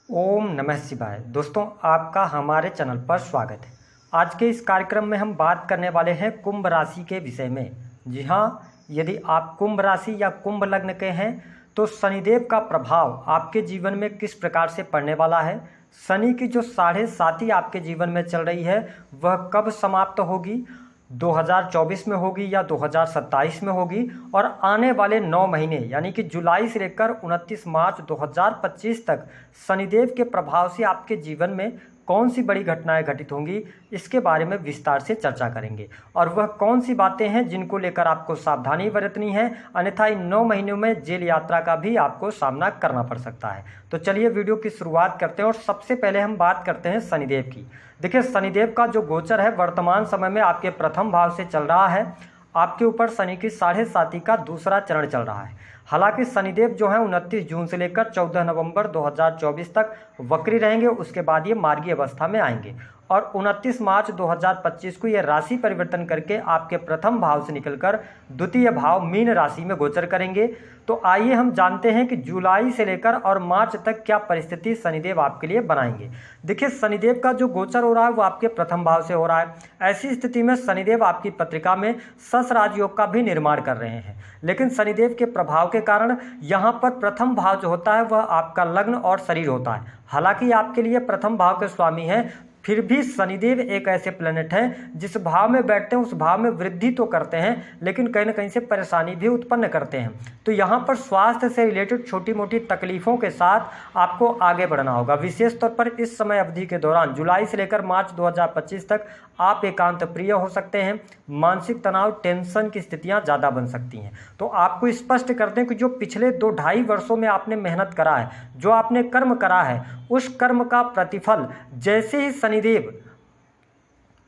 ओम नमः शिवाय। दोस्तों, आपका हमारे चैनल पर स्वागत है। आज के इस कार्यक्रम में हम बात करने वाले हैं कुंभ राशि के विषय में। जी हाँ, यदि आप कुंभ राशि या कुंभ लग्न के हैं तो शनिदेव का प्रभाव आपके जीवन में किस प्रकार से पड़ने वाला है, शनि की जो 7.5 आपके जीवन में चल रही है वह कब समाप्त होगी, 2024 में होगी या 2027 में होगी, और आने वाले 9 महीने यानी कि जुलाई से लेकर 29 मार्च 2025 तक शनिदेव के प्रभाव से आपके जीवन में कौन सी बड़ी घटनाएं घटित होंगी, इसके बारे में विस्तार से चर्चा करेंगे। और वह कौन सी बातें हैं जिनको लेकर आपको सावधानी बरतनी है, अन्यथा इन 9 महीनों में जेल यात्रा का भी आपको सामना करना पड़ सकता है। तो चलिए वीडियो की शुरुआत करते हैं और सबसे पहले हम बात करते हैं शनिदेव की। देखिए, शनिदेव का जो गोचर है वर्तमान समय में आपके प्रथम भाव से चल रहा है। आपके ऊपर शनि की 7.5 का दूसरा चरण चल रहा है। हालांकि शनिदेव जो है 29 जून से लेकर 14 नवंबर 2024 तक वक्री रहेंगे, उसके बाद ये मार्गी अवस्था में आएंगे और 29 मार्च 2025 को ये राशि परिवर्तन करके आपके प्रथम भाव से निकलकर द्वितीय भाव मीन राशि में गोचर करेंगे। तो आइए हम जानते हैं कि जुलाई से लेकर और मार्च तक क्या परिस्थिति शनिदेव आपके लिए बनाएंगे। देखिए, शनिदेव का जो गोचर हो रहा है वो आपके प्रथम भाव से हो रहा है। ऐसी स्थिति में शनिदेव आपकी पत्रिका में सस राजयोग का भी निर्माण कर रहे हैं, लेकिन शनिदेव के प्रभाव के कारण यहाँ पर प्रथम भाव जो होता है वह आपका लग्न और शरीर होता है। हालांकि आपके लिए प्रथम भाव के स्वामी हैं, फिर भी शनिदेव एक ऐसे प्लेनेट हैं जिस भाव में बैठते हैं उस भाव में वृद्धि तो करते हैं, लेकिन कहीं ना कहीं से परेशानी भी उत्पन्न करते हैं। तो यहाँ पर स्वास्थ्य से रिलेटेड छोटी मोटी तकलीफों के साथ आपको आगे बढ़ना होगा। विशेष तौर पर इस समय अवधि के दौरान जुलाई से लेकर मार्च 2025 तक आप एकांत प्रिय हो सकते हैं। मानसिक तनाव, टेंशन की स्थितियाँ ज़्यादा बन सकती हैं। तो आपको स्पष्ट कर दें कि जो पिछले 2-2.5 वर्षों में आपने मेहनत करा है, जो आपने कर्म करा है, उस कर्म का प्रतिफल जैसे ही शनिदेव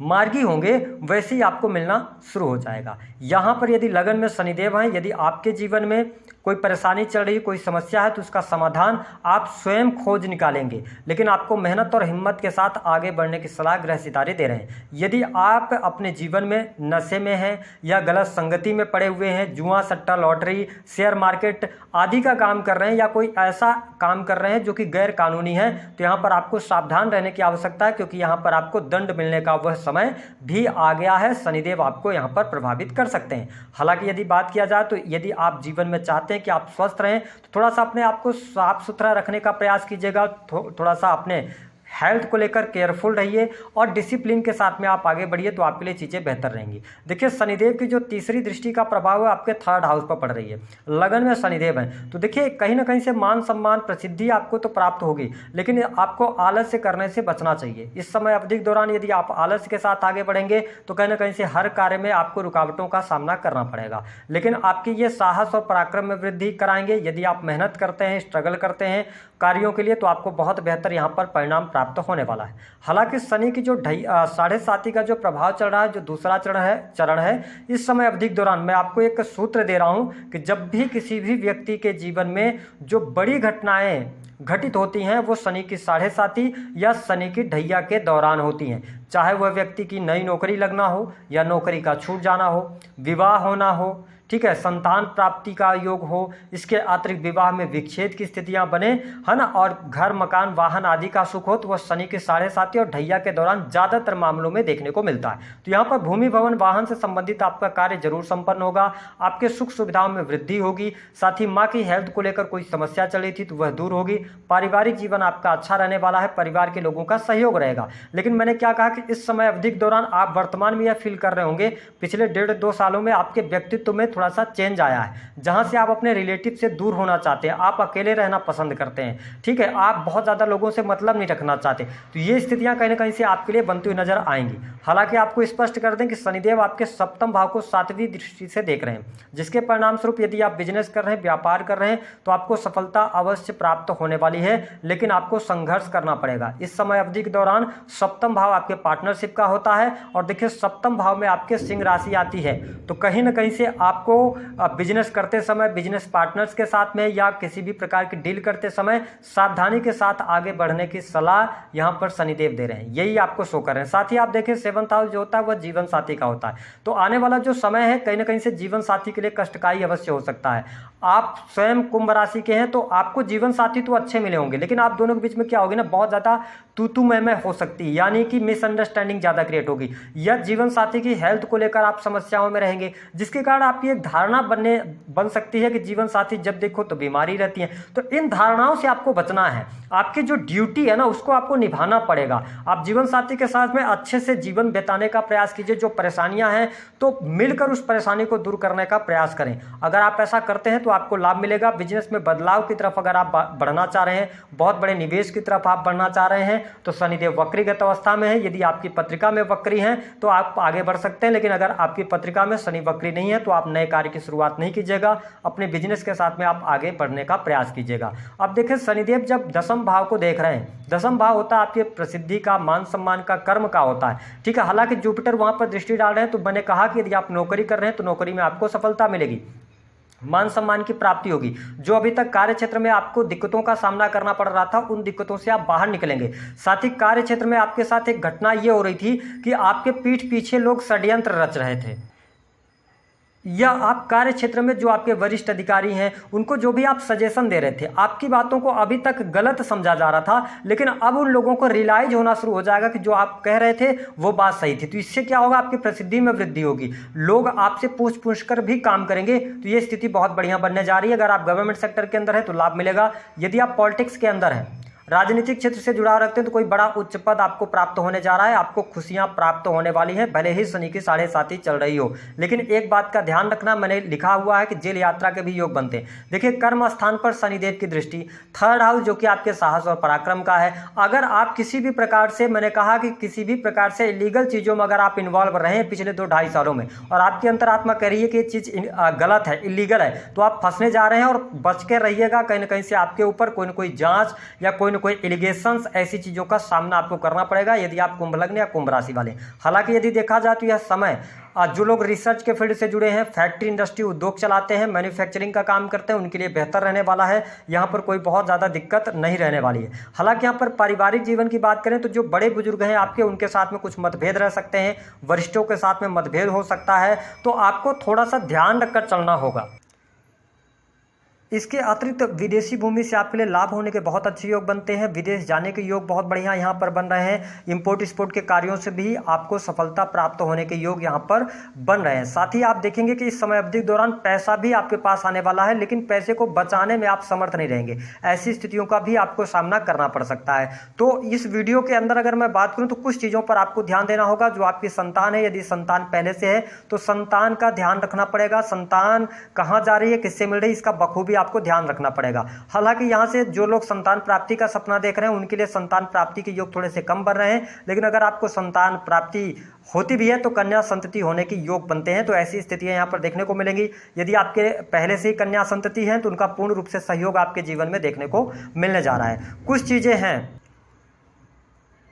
मार्गी होंगे वैसे ही आपको मिलना शुरू हो जाएगा। यहाँ पर यदि लगन में शनिदेव हैं, यदि आपके जीवन में कोई परेशानी चल रही, कोई समस्या है, तो उसका समाधान आप स्वयं खोज निकालेंगे, लेकिन आपको मेहनत और हिम्मत के साथ आगे बढ़ने की सलाह ग्रह सितारे दे रहे हैं। यदि आप अपने जीवन में नशे में हैं या गलत संगति में पड़े हुए हैं, जुआ, सट्टा, लॉटरी, शेयर मार्केट आदि का काम कर रहे हैं या कोई ऐसा काम कर रहे हैं जो कि गैर कानूनी है, तो यहाँ पर आपको सावधान रहने की आवश्यकता है, क्योंकि यहाँ पर आपको दंड मिलने का वह समय भी आ गया है। शनिदेव आपको यहाँ पर प्रभावित कर सकते हैं। हालांकि यदि बात किया जाए तो यदि आप जीवन में चाहते हैं कि आप स्वस्थ रहें तो थोड़ा सा अपने आप को साफ सुथरा रखने का प्रयास कीजिएगा। थोड़ा सा अपने हेल्थ को लेकर केयरफुल रहिए और डिसिप्लिन के साथ में आप आगे बढ़िए, तो आपके लिए चीज़ें बेहतर रहेंगी। देखिए, शनिदेव की जो तीसरी दृष्टि का प्रभाव है आपके 3rd हाउस पर पड़ रही है। लगन में शनिदेव हैं, तो देखिए कहीं ना कहीं से मान सम्मान, प्रसिद्धि आपको तो प्राप्त होगी, लेकिन आपको आलस्य करने से बचना चाहिए। इस समय अवधि के दौरान यदि आप आलस्य के साथ आगे बढ़ेंगे तो कहीं ना कहीं से हर कार्य में आपको रुकावटों का सामना करना पड़ेगा, लेकिन आपकी ये साहस और पराक्रम में वृद्धि कराएंगे। यदि आप मेहनत करते हैं, स्ट्रगल करते हैं कार्यों के लिए, तो आपको बहुत बेहतर यहाँ पर परिणाम प्राप्त होने वाला है। हालांकि शनि की जो 7.5 का जो प्रभाव चल रहा है, जो दूसरा चरण है, इस समय अवधि के दौरान मैं आपको एक सूत्र दे रहा हूं कि जब भी किसी भी व्यक्ति के जीवन में जो बड़ी घटनाएं घटित होती हैं वो शनि की 7.5 या शनि की ढैया के दौरान होती हैं। चाहे वह व्यक्ति की नई नौकरी लगना हो या नौकरी का छूट जाना हो, विवाह होना हो, ठीक है, संतान प्राप्ति का योग हो, इसके अतिरिक्त विवाह में विच्छेद की स्थितियां बने, है ना, और घर, मकान, वाहन आदि का सुख हो, तो वह शनि के 7.5 और ढैया के दौरान ज़्यादातर मामलों में देखने को मिलता है। तो यहाँ पर भूमि, भवन, वाहन से संबंधित आपका कार्य जरूर संपन्न होगा, आपके सुख सुविधाओं में वृद्धि होगी। साथ ही माँ की हेल्थ को लेकर कोई समस्या चल रही थी तो वह दूर होगी। पारिवारिक जीवन आपका अच्छा रहने वाला है, परिवार के लोगों का सहयोग रहेगा। लेकिन मैंने क्या कहा कि इस समय अवधि के दौरान आप वर्तमान में यह फील कर रहे होंगे पिछले 1.5-2 सालों में आपके व्यक्तित्व में थोड़ा सा चेंज आया है, जहां से आप अपने रिलेटिव से दूर होना चाहते हैं, आप अकेले रहना पसंद करते हैं, ठीक है, आप बहुत ज़्यादा लोगों से मतलब नहीं रखना चाहते। तो ये स्थितियां कहीं ना कहीं से आपके लिए बनती हुई नजर आएंगी। हालांकि आपको स्पष्ट कर दें कि शनिदेव आपके 7th भाव को 7वीं दृष्टि से देख रहे हैं, जिसके परिणाम स्वरूप यदि आप बिजनेस कर रहे हैं, व्यापार कर रहे हैं, तो आपको सफलता अवश्य प्राप्त होने वाली है, लेकिन आपको संघर्ष करना पड़ेगा। इस समय अवधि के दौरान 7th भाव आपके पार्टनरशिप का होता है, और देखिए 7th भाव में आपके सिंह राशि आती है, तो कहीं ना कहीं से आप आपको बिजनेस करते समय, बिजनेस पार्टनर्स के साथ में या किसी भी प्रकार की डील करते समय सावधानी के साथ आगे बढ़ने की सलाह यहाँ पर शनिदेव दे रहे हैं, यही आपको शो कर रहे हैं। साथ ही आप देखें 7th हाउस जो होता है वह जीवन साथी का होता है, तो आने वाला जो समय है कहीं ना कहीं से जीवन साथी के लिए कष्टकारी अवश्य हो सकता है। आप स्वयं कुंभ राशि के हैं तो आपको जीवन साथी तो अच्छे मिले होंगे, लेकिन आप दोनों के बीच में क्या होगी ना, बहुत ज़्यादा तू मैं हो सकती है, यानी कि मिसअंडरस्टैंडिंग ज़्यादा क्रिएट होगी, या जीवन साथी की हेल्थ को लेकर आप समस्याओं में रहेंगे, जिसके कारण आपकी एक धारणा बन सकती है कि जीवन साथी जब देखो तो बीमारी रहती है। तो इन धारणाओं से आपको बचना है, आपकी जो ड्यूटी है ना उसको आपको निभाना पड़ेगा। आप जीवन साथी के साथ में अच्छे से जीवन बिताने का प्रयास कीजिए, जो परेशानियां हैं तो मिलकर उस परेशानी को दूर करने का प्रयास करें। अगर आप ऐसा करते हैं तो आपको लाभ मिलेगा। बिजनेस में बदलाव की तरफ अगर आप बढ़ना चाह रहे हैं, बहुत बड़े निवेश की तरफ आप बढ़ना चाह रहे हैं, तो शनिदेव वक्रीगत अवस्था में है। यदि आपकी पत्रिका में वक्री हैं तो आप आगे बढ़ सकते हैं, लेकिन अगर आपकी पत्रिका में शनि वक्री नहीं है तो आप नए कार्य की शुरुआत नहीं कीजिएगा। अपने बिजनेस के साथ में आप आगे बढ़ने का प्रयास कीजिएगा। अब देखिए शनिदेव जब दसम भाव को देख रहे हैं, दसम भाव होता है आपके प्रसिद्धि का, मान सम्मान का, कर्म का होता है, ठीक है। हालांकि जुपिटर वहां पर दृष्टि डाल रहे हैं, तो मैंने कहा कि यदि आप नौकरी कर रहे हैं तो नौकरी में आपको सफलता मिलेगी, मान सम्मान की प्राप्ति होगी। जो अभी तक कार्य क्षेत्र में आपको दिक्कतों का सामना करना पड़ रहा था, उन दिक्कतों से आप बाहर निकलेंगे। साथ ही कार्य क्षेत्र में आपके साथ एक घटना ये हो रही थी कि आपके पीठ पीछे लोग षड्यंत्र रच रहे थे, या आप कार्य क्षेत्र में जो आपके वरिष्ठ अधिकारी हैं उनको जो भी आप सजेशन दे रहे थे, आपकी बातों को अभी तक गलत समझा जा रहा था, लेकिन अब उन लोगों को रियलाइज होना शुरू हो जाएगा कि जो आप कह रहे थे वो बात सही थी। तो इससे क्या होगा, आपकी प्रसिद्धि में वृद्धि होगी, लोग आपसे पूछ कर भी काम करेंगे। तो ये स्थिति बहुत बढ़िया बनने जा रही है। अगर आप गवर्नमेंट सेक्टर के अंदर है तो लाभ मिलेगा। यदि आप पॉलिटिक्स के अंदर हैं, राजनीतिक क्षेत्र से जुड़ाव रखते हैं, तो कोई बड़ा उच्च पद आपको प्राप्त होने जा रहा है, आपको खुशियां प्राप्त होने वाली हैं, भले ही शनि की 7.5 चल रही हो। लेकिन एक बात का ध्यान रखना, मैंने लिखा हुआ है कि जेल यात्रा के भी योग बनते हैं। देखिए कर्म स्थान पर शनिदेव की दृष्टि, 3rd हाउस जो कि आपके साहस और पराक्रम का है। अगर आप किसी भी प्रकार से, मैंने कहा कि किसी भी प्रकार से इलीगल चीजों में अगर आप इन्वॉल्व रहे हैं पिछले 2-2.5 सालों में, और आपकी अंतरात्मा कह रही है कि ये चीज गलत है, इलीगल है, तो आप फंसने जा रहे हैं। और बच के रहिएगा, कहीं ना कहीं से आपके ऊपर कोई ना कोई जांच या कोई ना कोई एलिगेशन, ऐसी चीजों का सामना आपको करना पड़ेगा यदि आप कुंभ लग्न या कुंभ राशि वाले। हालांकि यदि देखा जाए तो यह समय जो लोग रिसर्च के फील्ड से जुड़े हैं, फैक्ट्री इंडस्ट्री उद्योग चलाते हैं, मैन्युफैक्चरिंग का काम करते हैं, उनके लिए बेहतर रहने वाला है। यहाँ पर कोई बहुत ज़्यादा दिक्कत नहीं रहने वाली है। हालांकि यहाँ पर पारिवारिक जीवन की बात करें तो जो बड़े बुजुर्ग हैं आपके, उनके साथ में कुछ मतभेद रह सकते हैं, वरिष्ठों के साथ में मतभेद हो सकता है, तो आपको थोड़ा सा ध्यान रखकर चलना होगा। इसके अतिरिक्त विदेशी भूमि से आपके लिए लाभ होने के बहुत अच्छे योग बनते हैं। विदेश जाने के योग बहुत बढ़िया यहाँ पर बन रहे हैं। इंपोर्ट एक्सपोर्ट के कार्यों से भी आपको सफलता प्राप्त होने के योग यहाँ पर बन रहे हैं। साथ ही आप देखेंगे कि इस समय अवधि के दौरान पैसा भी आपके पास आने वाला है, लेकिन पैसे को बचाने में आप समर्थ नहीं रहेंगे। ऐसी स्थितियों का भी आपको सामना करना पड़ सकता है। तो इस वीडियो के अंदर अगर मैं बात करूँ तो कुछ चीज़ों पर आपको ध्यान देना होगा। जो आपकी संतान है, यदि संतान पहले से है तो संतान का ध्यान रखना पड़ेगा। संतान कहाँ जा रही है, किससे मिल रही है, इसका बखूबी आपको ध्यान रखना पड़ेगा। हालांकि यहाँ से जो लोग संतान प्राप्ति का सपना देख रहे हैं उनके लिए संतान प्राप्ति के योग थोड़े से कम बन रहे हैं, लेकिन अगर आपको संतान प्राप्ति होती भी है तो कन्या संतति होने की योग बनते हैं। तो ऐसी स्थितियां यहाँ पर देखने को मिलेंगी। यदि आपके पहले से ही कन्या संतति है तो उनका पूर्ण रूप से सहयोग आपके जीवन में देखने को मिलने जा रहा है। कुछ चीजें हैं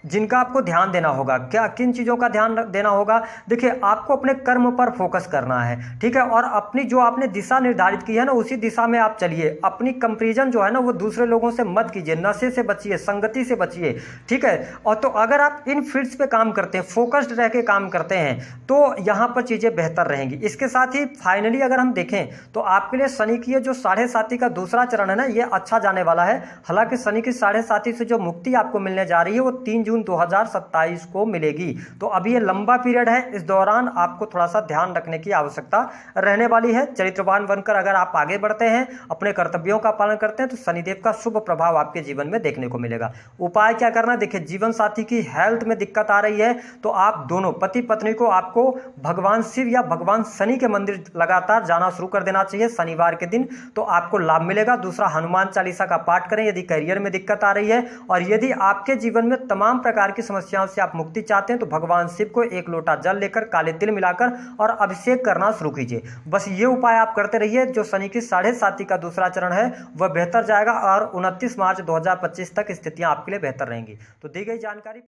जिनका आपको ध्यान देना होगा। क्या किन चीज़ों का ध्यान देना होगा? देखिए, आपको अपने कर्म पर फोकस करना है, ठीक है, और अपनी जो आपने दिशा निर्धारित की है ना उसी दिशा में आप चलिए। अपनी कंपैरिजन जो है ना वो दूसरे लोगों से मत कीजिए, नशे से बचिए, संगति से बचिए, ठीक है। और तो अगर आप इन फील्ड्स पे काम करते हैं, फोकस्ड रह के काम करते हैं, तो यहाँ पर चीज़ें बेहतर रहेंगी। इसके साथ ही फाइनली अगर हम देखें तो आपके लिए शनि की जो 7.5 का दूसरा चरण है ना, ये अच्छा जाने वाला है। हालांकि शनि की 7.5 से जो मुक्ति आपको मिलने जा रही है वो 3 जून 2027 को मिलेगी। तो अभी ये लंबा पीरियड है, इस दौरान आपको थोड़ा सा ध्यान रखने की आवश्यकता रहने वाली है। चरित्रवान बनकर अगर आप आगे बढ़ते हैं, अपने कर्तव्यों का पालन करते हैं, तो शनिदेव का शुभ प्रभाव आपके जीवन में देखने को मिलेगा। उपाय क्या करना? देखिए, जीवन साथी की हेल्थ में दिक्कत आ रही है तो आप दोनों पति पत्नी को आपको भगवान शिव या भगवान शनि के मंदिर लगातार जाना शुरू कर देना चाहिए शनिवार के दिन, तो आपको लाभ मिलेगा। दूसरा, हनुमान चालीसा का पाठ करें यदि करियर में दिक्कत आ रही है, और यदि आपके जीवन में तमाम प्रकार की समस्याओं से आप मुक्ति चाहते हैं तो भगवान शिव को 1 लोटा जल लेकर काले तिल मिलाकर और अभिषेक करना शुरू कीजिए। बस ये उपाय आप करते रहिए। जो शनि की 7.5 का दूसरा चरण है वह बेहतर जाएगा और 29 मार्च 2025 तक स्थितियां आपके लिए बेहतर रहेंगी। तो दी गई जानकारी